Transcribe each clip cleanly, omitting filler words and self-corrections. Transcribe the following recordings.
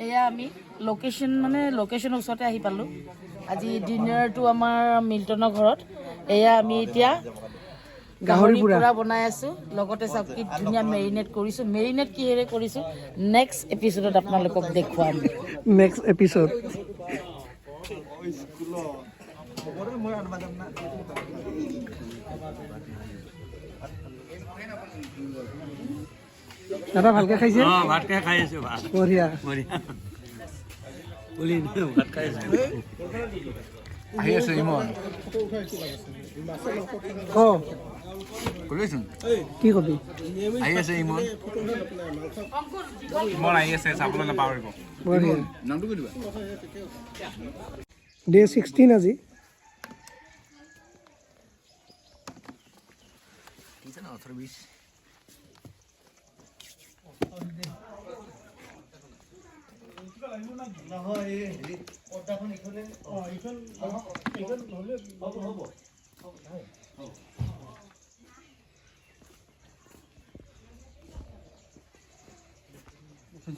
এয়া আমি লোকেশ্যনৰ ওচৰতে আহি পালোঁ। আজি ডিনাৰটো আমাৰ মিল্টনৰ ঘৰত। এয়া আমি এতিয়া গাহৰি পুৰা বনাই আছোঁ। লগতে চাওক কি ধুনীয়া মেৰিনেট কৰিছোঁ। মেৰিনেট কিহেৰে কৰিছোঁ নেক্সট এপিছডত আপোনালোকক দেখুৱাম। নেক্সট এপিছড দাদা ভালকে খাইছে? ভাতকে খাই আছো। বঢ়িয়া ভাত খাই আছো। আহি আছে ইমন কবিচোন কি কবি? আহি আছে ইমন ইমন আহি আছে চাবলৈ নাপাহৰিব। বঢ়িয়া নামটো কৈ দিবা। ডে 16 আজি।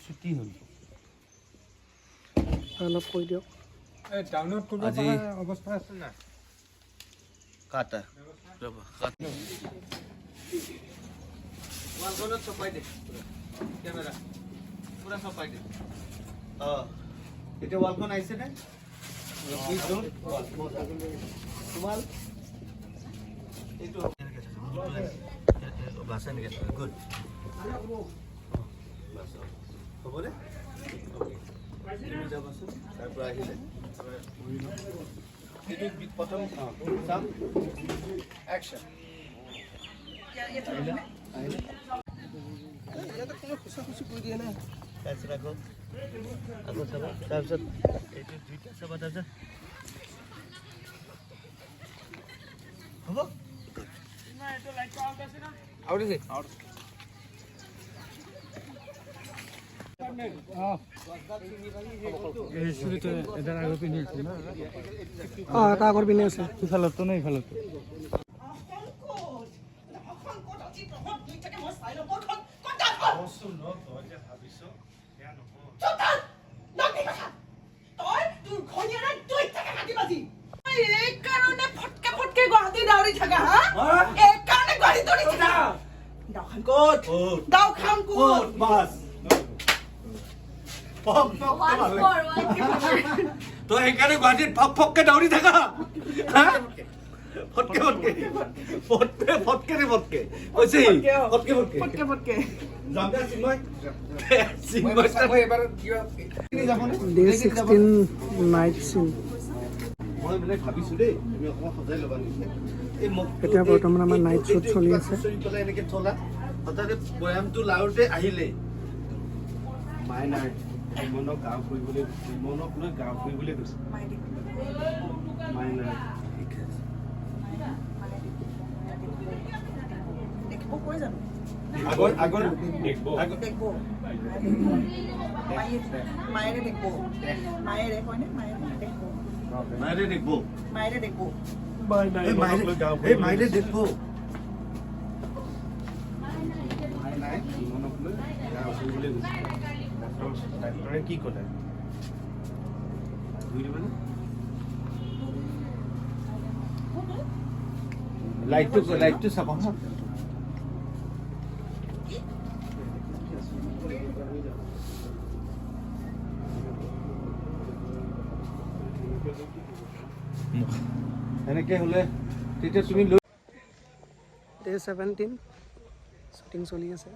ছুটি হ'ল অলপ কৈ দিয়ক। আজি অৱস্থা আছে না কাটা ৱালখনত চপাই দে কেমেৰা পুৰা চপাই দে। এতিয়া ৱালখন আহিছে নে? তোমাৰ এইটো বাছা নেকি? গুড হ'বনে? যাবাচোন তাৰ পৰা আহিলে প্ৰথম চাম একশ্যন তাৰপিছত আকৌ চাবা তাৰপিছত এইটো দুইটা চাবা তাৰপিছত হ'ব এটা আগৰ পিনে আছে। ইফালতো নে ইফালতো তো সেইকাৰণে গুৱাহাটীত ফককে দৌৰি থাকা ফটকে ফটকে ফটকে ৰে ফটকে কৈছে ফটকে ফটকে ফটকে ফটকে যামদা চিন্ময় এবাৰ কিবা ডে 16 নাইট সিন। মই মানে ভাবিছো দেই তুমি অকমান সজাই ল'বা নিছে এই এতিয়া বৰ্তমান আমাৰ নাইট শ্বুট চলি আছে। এনেকে চলা হঠাতে বয়ামটো লাউতে আহিলে মাই নাই মনক গাঁও ফুৰিবলৈ মনক লৈ গাঁও ফুৰিবলৈ গৈছে মাই নাই আগৰ আগৰ মায়েৰে দেখবো মায়েৰে কয়নে মায়েৰে দেখবো মায়েৰে দেখবো মায়েৰে দেখবো মাই নাই মনক লৈ গাঁও ফুৰিবলৈ গৈছে ডাক্তৰে কি ক'লে লাইটটো চাব হা এনেকে হলে তেতিয়া তুমি ডে 17 শ্বুটিং চলি আছে।